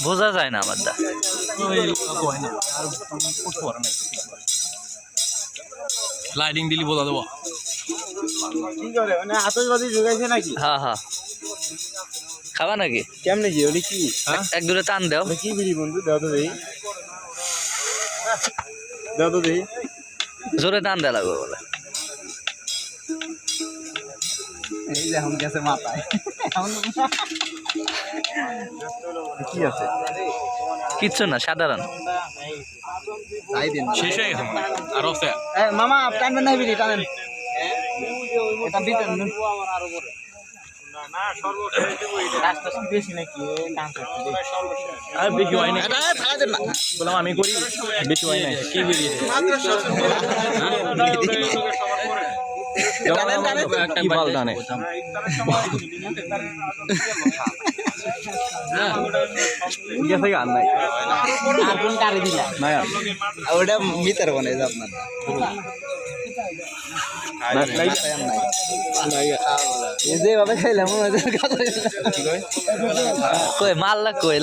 বোঝা যায় না আমার দা লাইটিং দিলি বোঝা দেবো কি করে মানে আতশবাজি ঢুকাইছে নাকি? হ্যাঁ হ্যাঁ খাবা নাকি কেমনে কি ওলি কি এক দূরে টান দাও কি বিড়ি বন্ধু দাও তো দেই দাও তো দেই জোরে টান দেওয়া লাগবে বলে এই যে এখন গেছে মাথায় কি আছে কিচ্ছু না সাধারণ তাই দিন শেষ হয়ে গেছে মনে হয়। আর আছে মামা টানবেন না বিড়ি টানেন এটা বিটেন আমার আরো পরে না সর্বশেষ বেশি নাকি কাম করতে আর বেশি হয় না বললাম আমি করি বেশি হয় না কি বেরিয়ে কি বাল টানে গেছে গান নাই আগুন কারে দিলা না ওটা মিটার বানাই দাও আপনার এই যে ভাবে খাইলাম কই মাল না কই